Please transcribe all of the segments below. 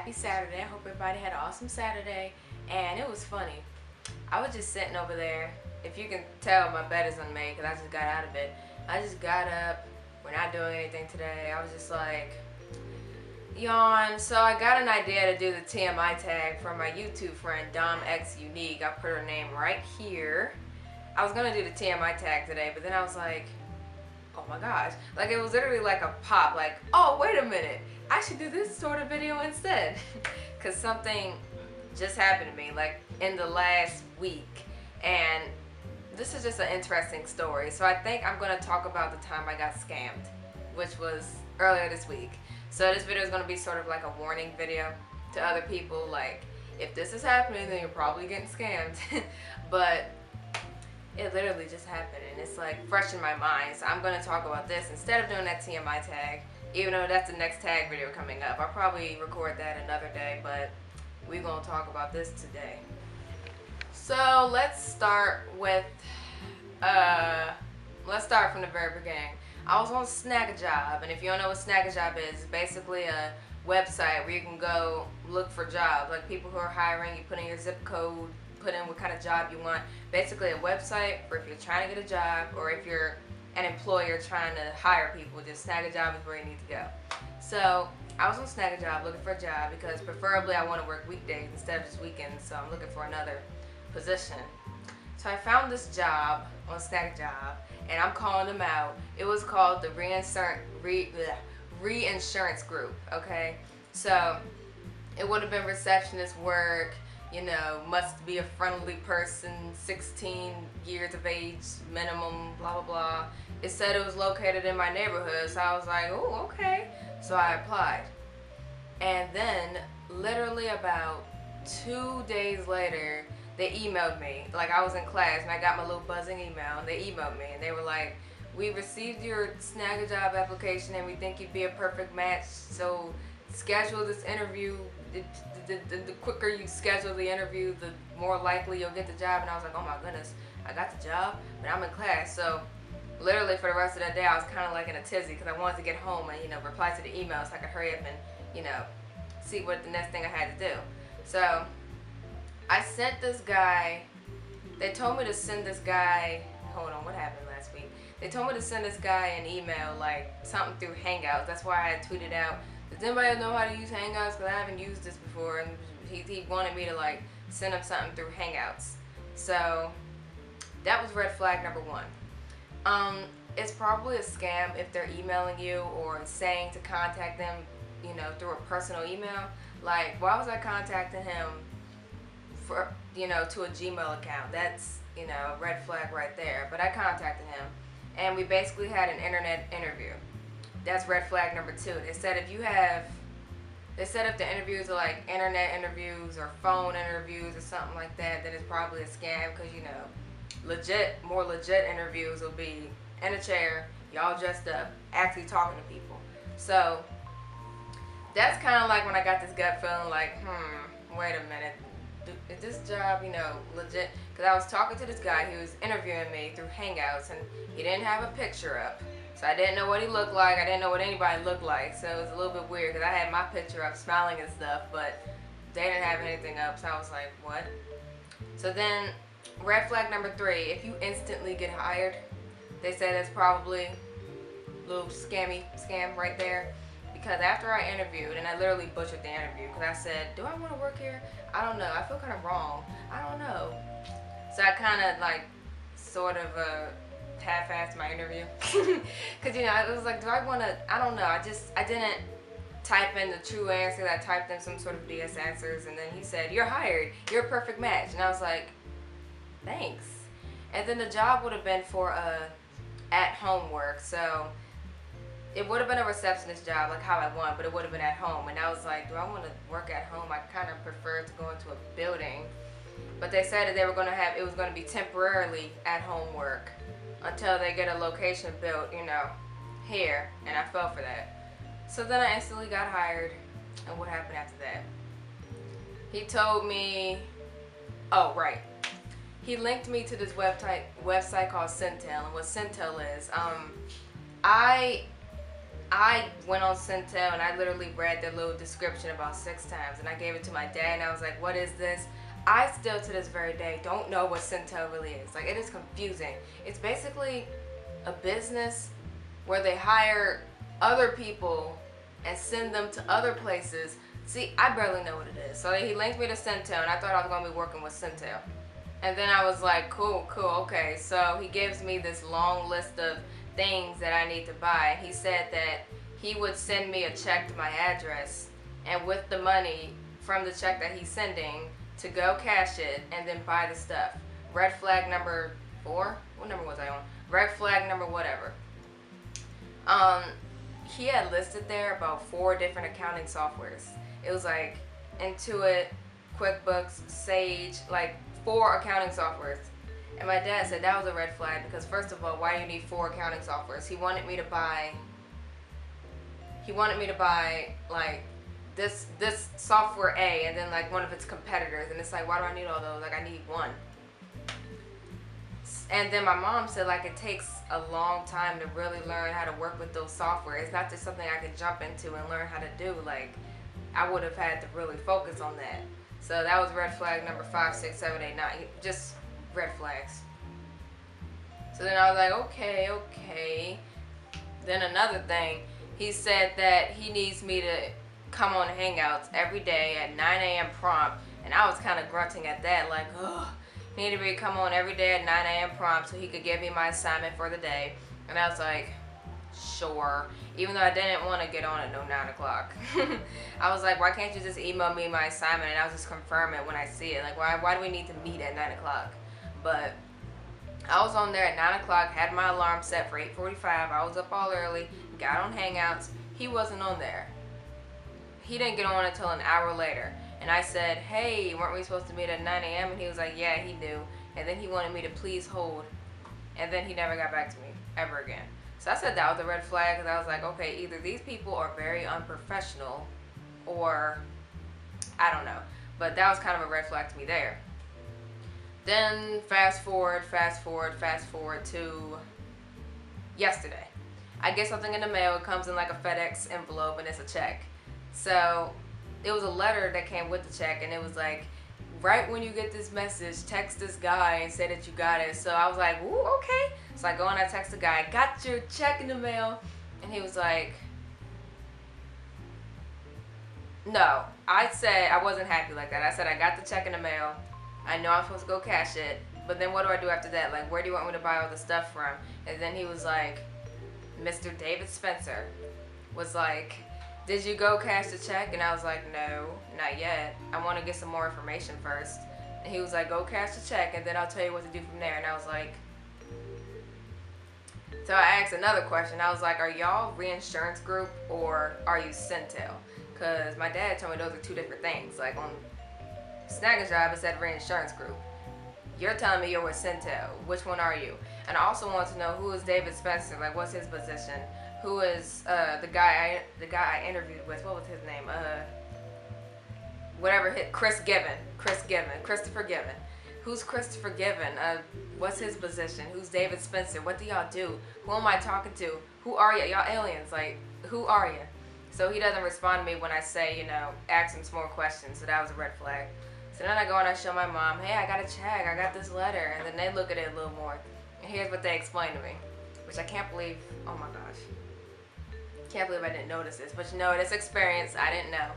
happy Saturday. I hope everybody had an awesome Saturday. And it was funny. I was just sitting over there. If you can tell, my bed is unmade because I just got out of it. I just got up. We're not doing anything today. I was just like, yawn. So I got an idea to do the TMI tag for my YouTube friend, i.m.lex. I put her name right here. I was going to do the TMI tag today, but then I was like, oh my gosh. Like, it was literally like a pop. Like, oh, wait a minute. I should do this sort of video instead. Because something just happened to me, like, in the last week. And this is just an interesting story. So I think I'm going to talk about the time I got scammed, which was earlier this week. So this video is going to be sort of like a warning video to other people. Like, if this is happening, then you're probably getting scammed. But it literally just happened, and it's like fresh in my mind. So I'm going to talk about this instead of doing that TMI tag, even though that's the next tag video coming up. I'll probably record that another day, but we're going to talk about this today. So let's start with, let's start from the very beginning. I was on Snagajob, and if you don't know what Snagajob is, it's basically a website where you can go look for jobs. Like, people who are hiring, you put in your zip code, put in what kind of job you want. Basically a website for if you're trying to get a job, or if you're an employer trying to hire people. Just Snagajob is where you need to go. So I was on Snagajob looking for a job because preferably I want to work weekdays instead of just weekends, so I'm looking for another position. So I found this job on Snagajob, and I'm calling them out. It was called the Reinsurance Group, okay? So it would have been receptionist work, you know, must be a friendly person, 16 years of age minimum, blah, blah, blah. It said it was located in my neighborhood, so I was like, oh, okay. So I applied. And then, literally about 2 days later, they emailed me. Like, I was in class, and I got my little buzzing email, and they emailed me, and they were like, we received your Snagajob application, and we think you'd be a perfect match, so schedule this interview. The quicker you schedule the interview, the more likely you'll get the job. And I was like, oh my goodness, I got the job, but I'm in class. So literally for the rest of that day, I was kind of like in a tizzy because I wanted to get home and, you know, reply to the email so I could hurry up and, you know, see what the next thing I had to do. So I sent this guy, they told me to send this guy, hold on, what happened last week? They told me to send this guy an email, like something through Hangouts. That's why I had tweeted out, does anybody know how to use Hangouts? Because I haven't used this before. And he wanted me to, like, send him something through Hangouts. So that was red flag number one. It's probably a scam if they're emailing you or saying to contact them, you know, through a personal email. Like, why was I contacting him for, you know, to a Gmail account? That's, you know, a red flag right there. But I contacted him, and we basically had an internet interview. That's red flag number two. They said if the interviews are like internet interviews or phone interviews or something like that, then it's probably a scam, because, you know, more legit interviews will be in a chair, y'all dressed up, actually talking to people. So that's kind of like when I got this gut feeling like, wait a minute, is this job, you know, legit? Because I was talking to this guy who was interviewing me through Hangouts, and he didn't have a picture up. So I didn't know what he looked like. I didn't know what anybody looked like. So it was a little bit weird because I had my picture up smiling and stuff, but they didn't have anything up. So I was like, what? So then red flag number three, if you instantly get hired, they said that's probably a little scam right there. Because after I interviewed, and I literally butchered the interview because I said, do I want to work here? I don't know. I feel kind of wrong. I don't know. So I kind of like sort of half-assed my interview. Because, you know, it was like, do I want to, I don't know. I didn't type in the true answer. I typed in some sort of BS answers, and then he said, you're hired. You're a perfect match. And I was like, thanks. And then the job would have been for at-home work. So it would have been a receptionist job, like how I want, but it would have been at home. And I was like, do I want to work at home? I kind of prefer to go into a building. But they said that they were going to have, it was going to be temporarily at-home work until they get a location built, you know, here. And I fell for that. So then I instantly got hired. And what happened after that? He told me, oh, right. He linked me to this website called Centel. And what Centel is, I I went on Centel and I literally read their little description about 6 times, and I gave it to my dad and I was like, what is this? I still to this very day don't know what Centel really is. Like, it is confusing. It's basically a business where they hire other people and send them to other places. See, I barely know what it is. So he linked me to Centel and I thought I was going to be working with Centel. And then I was like, cool, okay. So he gives me this long list of things that I need to buy. He said that he would send me a check to my address, and with the money from the check that he's sending, to go cash it and then buy the stuff. Red flag number 4? What number was I on? Red flag number whatever. He had listed there about 4 different accounting softwares. It was like Intuit, QuickBooks, Sage, like 4 accounting softwares. And my dad said that was a red flag because, first of all, why do you need 4 accounting softwares? He wanted me to buy like this software A and then like one of its competitors, and it's like, why do I need all those? Like, I need one. And then my mom said like it takes a long time to really learn how to work with those software. It's not just something I could jump into and learn how to do. Like, I would have had to really focus on that. So that was red flag number 5, 6, 7, 8, 9. Just red flags. So then I was like, okay. Then another thing, he said that he needs me to come on Hangouts every day at 9 a.m. prompt. And I was kind of grunting at that, like, ugh. He needed me to come on every day at 9 a.m. prompt so he could give me my assignment for the day. And I was like, sure. Even though I didn't want to get on at no 9 o'clock. I was like, why can't you just email me my assignment and I'll just confirm it when I see it? Like, why do we need to meet at 9 o'clock? But I was on there at 9 o'clock, had my alarm set for 8:45. I was up all early, got on Hangouts. He wasn't on there. He didn't get on until an hour later. And I said, hey, weren't we supposed to meet at 9 a.m.? And he was like, yeah, he knew. And then he wanted me to please hold. And then he never got back to me ever again. So I said that was a red flag because I was like, okay, either these people are very unprofessional or I don't know. But that was kind of a red flag to me there. Then fast forward to yesterday. I get something in the mail. It comes in like a FedEx envelope and it's a check. So it was a letter that came with the check, and it was like, right when you get this message, text this guy and say that you got it. So I was like, ooh, okay. So I go and I text the guy, got your check in the mail. And he was like, no. I said I wasn't happy like that. I said I got the check in the mail. I know I'm supposed to go cash it. But then what do I do after that? Like, where do you want me to buy all the stuff from? And then he was like, Mr. David Spencer was like, did you go cash the check? And I was like, no, not yet. I want to get some more information first. And he was like, go cash the check and then I'll tell you what to do from there. And I was like, so I asked another question. I was like, are y'all reinsurance group or are you Centel? Because my dad told me those are 2 different things. Like on Snagging Job, it said reinsurance group. You're telling me you're with Centel. Which one are you? And I also want to know, who is David Spencer? Like, what's his position? Who is the guy I interviewed with? What was his name? Christopher Given. Who's Christopher Given? What's his position? Who's David Spencer? What do y'all do? Who am I talking to? Who are you? Y'all aliens? Like, who are you? So he doesn't respond to me when I say, ask him some more questions. So that was a red flag. So then I go and I show my mom, hey, I got a check. I got this letter. And then they look at it a little more. And here's what they explain to me, which I can't believe. Oh my gosh. Can't believe I didn't notice this, but this experience, I didn't know.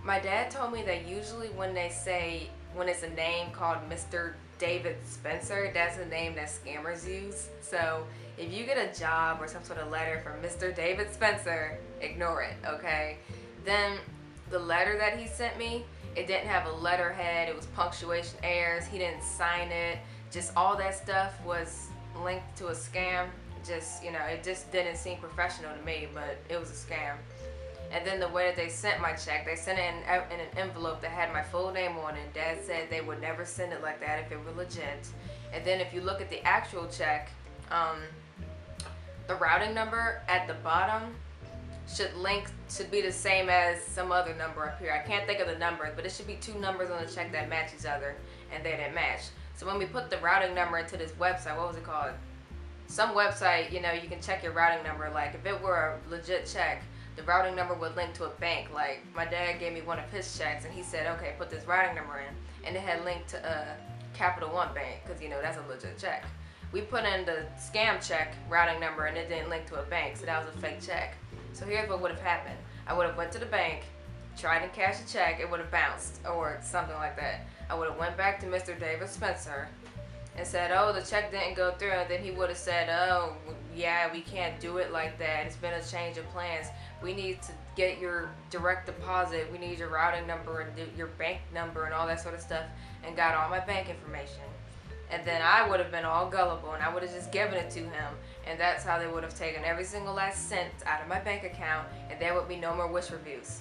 My dad told me that usually when it's a name called Mr. David Spencer, that's a name that scammers use. So if you get a job or some sort of letter from Mr. David Spencer, ignore it, okay? Then the letter that he sent me, it didn't have a letterhead, it was punctuation errors, he didn't sign it, just all that stuff was linked to a scam. It just didn't seem professional to me, but it was a scam. And then the way that they sent my check, they sent it in an envelope that had my full name on it. Dad said they would never send it like that if it were legit. And then if you look at the actual check, the routing number at the bottom should be the same as some other number up here. I can't think of the numbers, but it should be 2 numbers on the check that match each other, and they didn't match. So when we put the routing number into this website, what was it called? some website, you can check your routing number. Like if it were a legit check, the routing number would link to a bank. Like my dad gave me one of his checks and he said, okay, put this routing number in, and it had linked to Capital One Bank, because that's a legit check. We put in the scam check routing number and it didn't link to a bank, so that was a fake check. So here's what would have happened. I would have went to the bank, tried to cash a check, it would have bounced or something like that. I would have went back to Mr. David Spencer and said, oh, the check didn't go through, and then he would have said, oh, yeah, we can't do it like that. It's been a change of plans. We need to get your direct deposit. We need your routing number and your bank number and all that sort of stuff, and got all my bank information. And then I would have been all gullible and I would have just given it to him, and that's how they would have taken every single last cent out of my bank account, and there would be no more Wish reviews.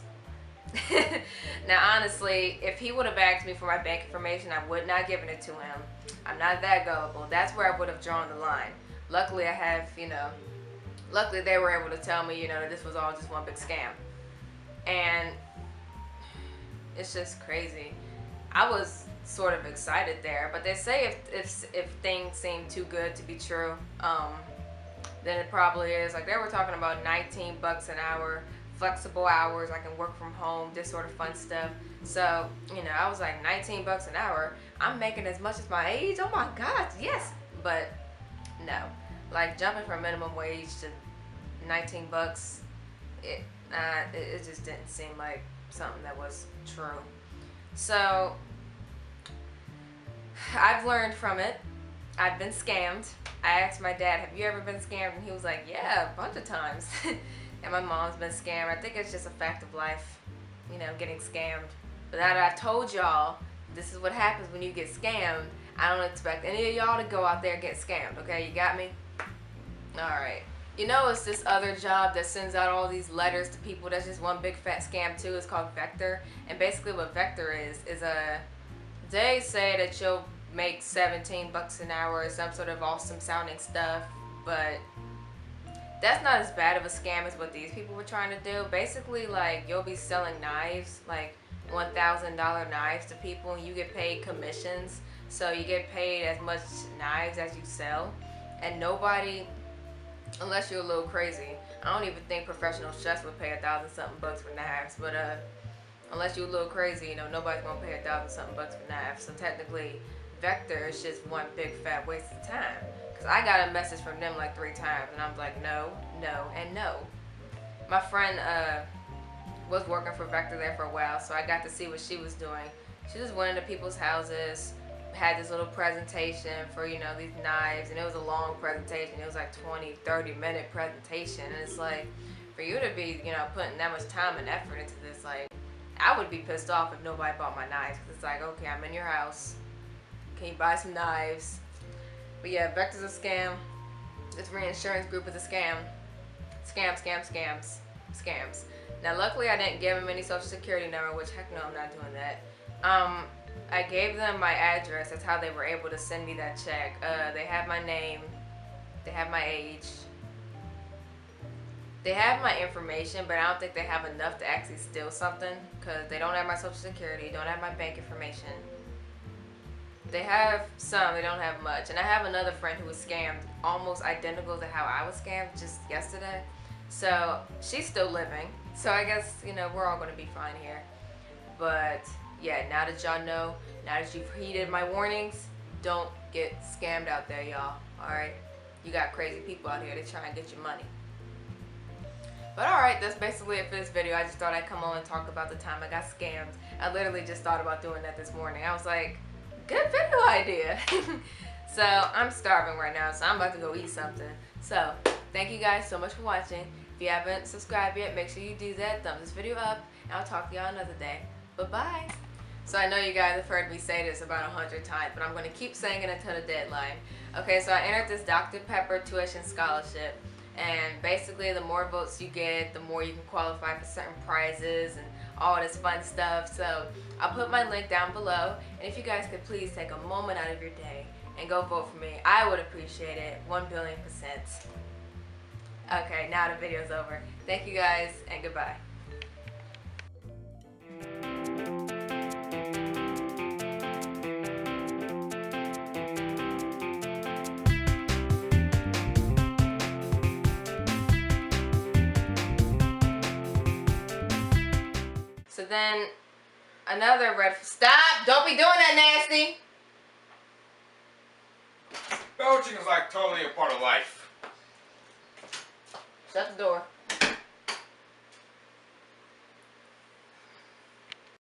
Now honestly, if he would have asked me for my bank information, I would not have given it to him. I'm not that gullible. That's where I would have drawn the line. Luckily I have, luckily they were able to tell me, that this was all just one big scam. And it's just crazy. I was sort of excited there, but they say if things seem too good to be true, then it probably is. Like they were talking about $19 an hour, flexible hours, I can work from home, this sort of fun stuff. So, I was like, $19 an hour, I'm making as much as my age, oh my god, yes. But no, like jumping from minimum wage to $19, it just didn't seem like something that was true. So I've learned from it. I've been scammed. I asked my dad, have you ever been scammed? And he was like, yeah, a bunch of times. And my mom's been scammed. I think it's just a fact of life, getting scammed. But now that I've told y'all, this is what happens when you get scammed, I don't expect any of y'all to go out there and get scammed, okay? You got me? Alright. It's this other job that sends out all these letters to people. That's just one big fat scam too. It's called Vector. And basically what Vector is they say that you'll make $17 an hour or some sort of awesome sounding stuff, but that's not as bad of a scam as what these people were trying to do. Basically, like, you'll be selling knives, like $1,000 knives to people, and you get paid commissions. So you get paid as much knives as you sell, and nobody, unless you're a little crazy, I don't even think professional chefs would pay $1,000-something for knives, but unless you're a little crazy, nobody's gonna pay $1,000-something for knives. So technically, Vector is just one big fat waste of time. Cause I got a message from them like 3 times, and I was like, no, no, and no. My friend was working for Vector there for a while, so I got to see what she was doing. She just went into people's houses, had this little presentation for, these knives, and it was a long presentation. It was like 20-30 minute presentation, and it's like, for you to be, putting that much time and effort into this, like, I would be pissed off if nobody bought my knives. Cause it's like, okay, I'm in your house, can you buy some knives? But yeah, Vector's a scam. This reinsurance group is a scam. Scams. Now luckily I didn't give them any social security number, which heck no, I'm not doing that. I gave them my address. That's how they were able to send me that check. They have my name, they have my age, they have my information, but I don't think they have enough to actually steal something, because they don't have my social security, don't have my bank information. They have some, they don't have much. And I have another friend who was scammed almost identical to how I was scammed just yesterday. So she's still living. So I guess, we're all gonna be fine here. But yeah, now that y'all know, now that you've heeded my warnings, don't get scammed out there, y'all. Alright? You got crazy people out here that try and get your money. But alright, that's basically it for this video. I just thought I'd come on and talk about the time I got scammed. I literally just thought about doing that this morning. I was like, good video idea. So I'm starving right now, so I'm about to go eat something. So thank you guys so much for watching. If you haven't subscribed yet, make sure you do that. Thumbs this video up, and I'll talk to y'all another day. Bye-bye. So I know you guys have heard me say this about 100 times, but I'm going to keep saying it until the deadline. Okay, so I entered this Dr. Pepper tuition scholarship, and basically the more votes you get, the more you can qualify for certain prizes and all this fun stuff. So I'll put my link down below, and if you guys could please take a moment out of your day and go vote for me, I would appreciate it 1,000,000,000%. Okay, now the video's over. Thank you guys, and goodbye. then another red. Stop! Don't be doing that, nasty. Belching is like totally a part of life. Shut the door.